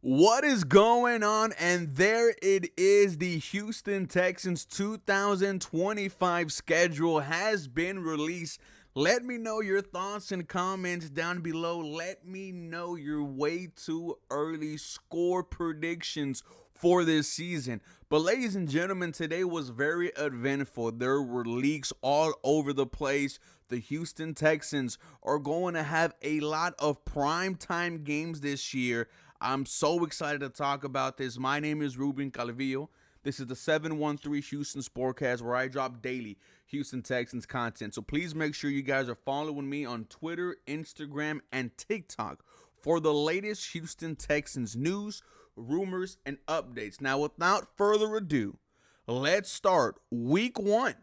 What is going on? And there it is. The Houston Texans 2025 schedule has been released. Let me know your thoughts and comments down below. Let me know your way too early score predictions for this season. But ladies and gentlemen, today was very eventful. There were leaks all over the place. The Houston Texans are going to have a lot of primetime games this year. I'm so excited to talk about this. My name is Ruben Calvillo. This is the 713 Houston Sportcast, where I drop daily Houston Texans content. So please make sure you guys are following me on Twitter, Instagram, and TikTok for the latest Houston Texans news, rumors, and updates. Now, without further ado, let's start week one.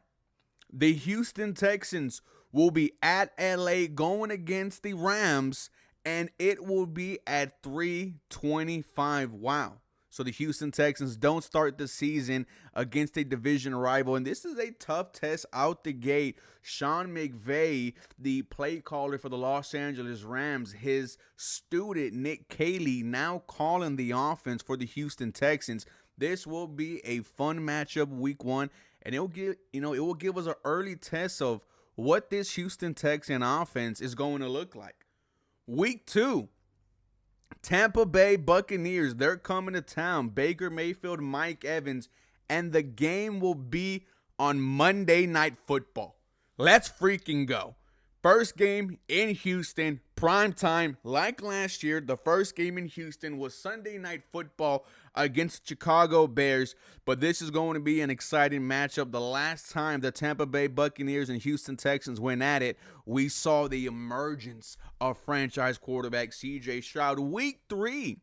The Houston Texans will be at LA going against the Rams, and it will be at 3:25. Wow. So the Houston Texans don't start the season against a division rival, and this is a tough test out the gate. Sean McVay, the play caller for the Los Angeles Rams, his student Nick Caley now calling the offense for the Houston Texans. This will be a fun matchup week one, and it will give us an early test of what this Houston Texan offense is going to look like. Week two, Tampa Bay Buccaneers, they're coming to town. Baker Mayfield, Mike Evans, and the game will be on Monday Night Football. Let's freaking go. First game in Houston, prime time, like last year. The first game in Houston was Sunday Night Football against Chicago Bears, but this is going to be an exciting matchup. The last time the Tampa Bay Buccaneers and Houston Texans went at it, we saw the emergence of franchise quarterback C.J. Stroud. Week three,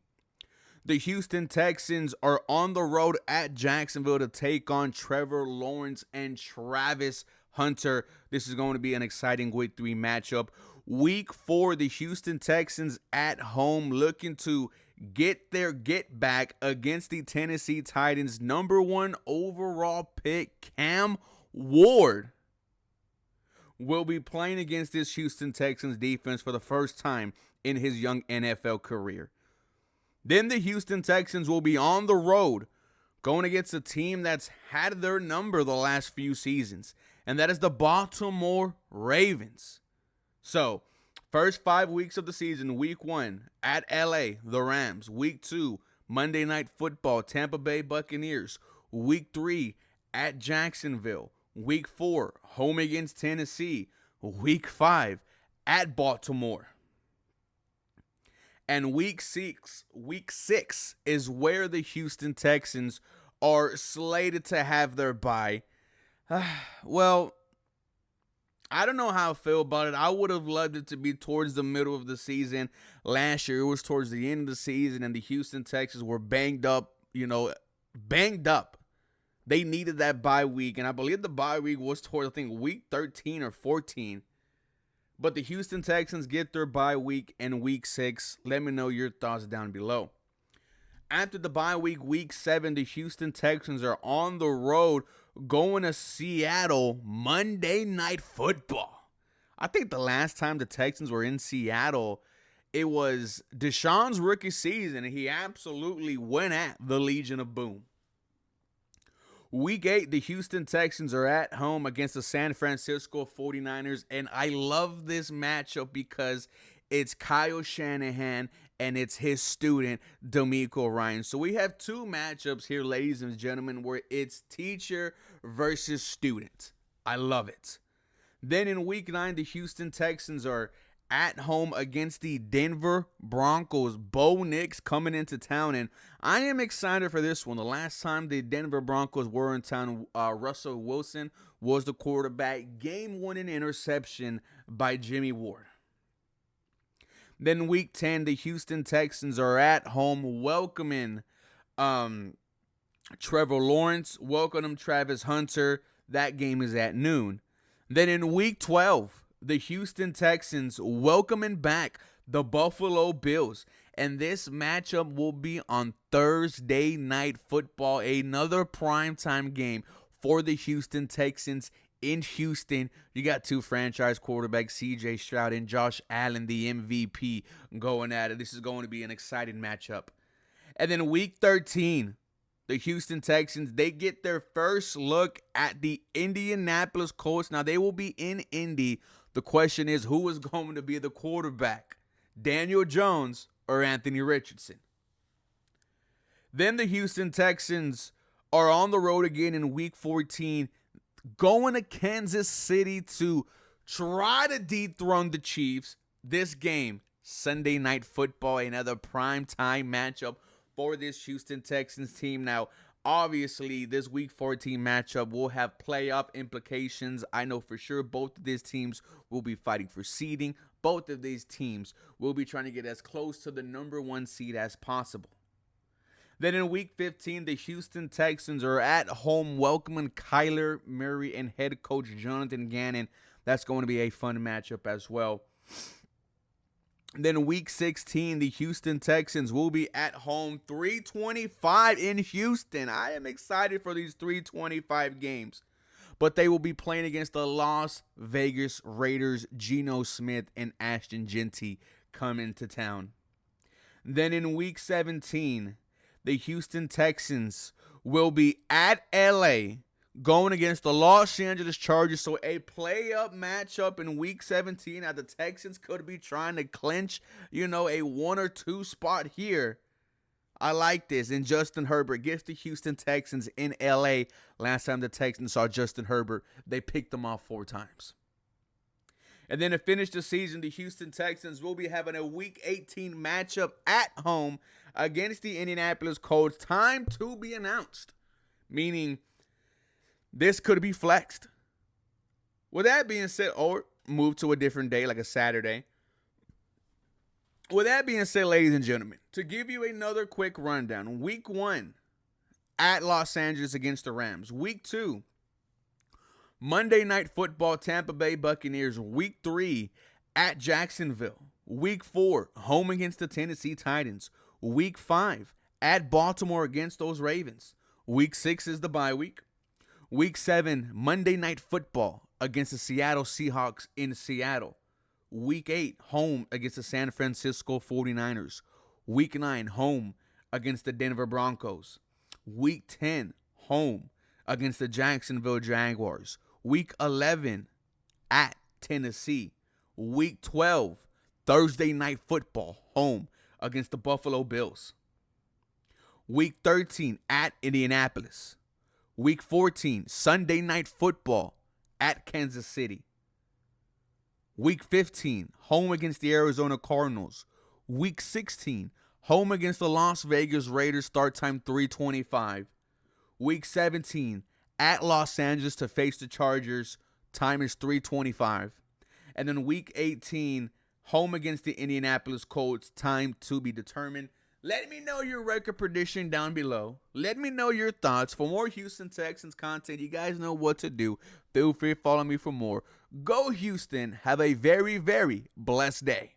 the Houston Texans are on the road at Jacksonville to take on Trevor Lawrence and Travis Hunter. This is going to be an exciting week three matchup. Week four, the Houston Texans at home looking to get their get back against the Tennessee Titans. Number one overall pick, Cam Ward, will be playing against this Houston Texans defense for the first time in his young NFL career. Then the Houston Texans will be on the road going against a team that's had their number the last few seasons, and that is the Baltimore Ravens. So, first 5 weeks of the season, week one, at LA, the Rams. Week two, Monday Night Football, Tampa Bay Buccaneers. Week three, at Jacksonville. Week four, home against Tennessee. Week five, at Baltimore. And week six is where the Houston Texans are slated to have their bye. Well, I don't know how I feel about it. I would have loved it to be towards the middle of the season. Last year, it was towards the end of the season, and the Houston Texans were banged up. They needed that bye week, and I believe the bye week was towards, I think, week 13 or 14. But the Houston Texans get their bye week in week six. Let me know your thoughts down below. After the bye week, week seven, the Houston Texans are on the road going to Seattle, Monday Night Football. I think the last time the Texans were in Seattle, it was Deshaun's rookie season, and he absolutely went at the Legion of Boom. Week 8, the Houston Texans are at home against the San Francisco 49ers, and I love this matchup because it's Kyle Shanahan and it's his student, DeMeco Ryans. So we have two matchups here, ladies and gentlemen, where it's teacher versus student. I love it. Then in week 9, the Houston Texans are at home against the Denver Broncos. Bo Nix coming into town, and I am excited for this one. The last time the Denver Broncos were in town, Russell Wilson was the quarterback. Game-winning interception by Jimmy Ward. Then week 10, the Houston Texans are at home welcoming Trevor Lawrence, welcoming Travis Hunter. That game is at noon. Then in week 12, the Houston Texans welcoming back the Buffalo Bills. And this matchup will be on Thursday Night Football, another primetime game for the Houston Texans in Houston. You got two franchise quarterbacks, C.J. Stroud and Josh Allen, the MVP, going at it. This is going to be an exciting matchup. And then week 13, the Houston Texans, they get their first look at the Indianapolis Colts. Now, they will be in Indy. The question is, who is going to be the quarterback? Daniel Jones or Anthony Richardson? Then the Houston Texans are on the road again in week 14, going to Kansas City to try to dethrone the Chiefs. This game, Sunday Night Football, another primetime matchup for this Houston Texans team. Now, obviously, this week 14 matchup will have playoff implications. I know for sure both of these teams will be fighting for seeding. Both of these teams will be trying to get as close to the number 1 seed as possible. Then in week 15, the Houston Texans are at home welcoming Kyler Murray and head coach Jonathan Gannon. That's going to be a fun matchup as well. Then week 16, the Houston Texans will be at home 325 in Houston. I am excited for these 325 games. But they will be playing against the Las Vegas Raiders. Geno Smith and Ashton Genty come into town. Then in week 17, the Houston Texans will be at LA going against the Los Angeles Chargers. So a play-up matchup in week 17. Now the Texans could be trying to clinch, a 1 or 2 spot here. I like this. And Justin Herbert gets the Houston Texans in LA. Last time the Texans saw Justin Herbert, they picked him off 4 times. And then to finish the season, the Houston Texans will be having a week 18 matchup at home against the Indianapolis Colts. Time to be announced. Meaning, this could be flexed. With that being said, or moved to a different day, like a Saturday. With that being said, ladies and gentlemen, to give you another quick rundown. Week 1, at Los Angeles against the Rams. Week 2, Monday Night Football, Tampa Bay Buccaneers. Week 3, at Jacksonville. Week 4, home against the Tennessee Titans. Week 5, at Baltimore against those Ravens. Week 6 is the bye week. Week 7, Monday Night Football against the Seattle Seahawks in Seattle. Week 8, home against the San Francisco 49ers. Week 9, home against the Denver Broncos. Week 10, home against the Jacksonville Jaguars. Week 11, at Tennessee. Week 12, Thursday Night Football, home against the Buffalo Bills. Week 13, at Indianapolis. Week 14, Sunday Night Football at Kansas City. Week 15, home against the Arizona Cardinals. Week 16, home against the Las Vegas Raiders, start time 3:25. Week 17, at Los Angeles to face the Chargers, time is 3:25. And then week 18, home against the Indianapolis Colts, time to be determined. Let me know your record prediction down below. Let me know your thoughts. For more Houston Texans content, you guys know what to do. Feel free to follow me for more. Go Houston. Have a very, very blessed day.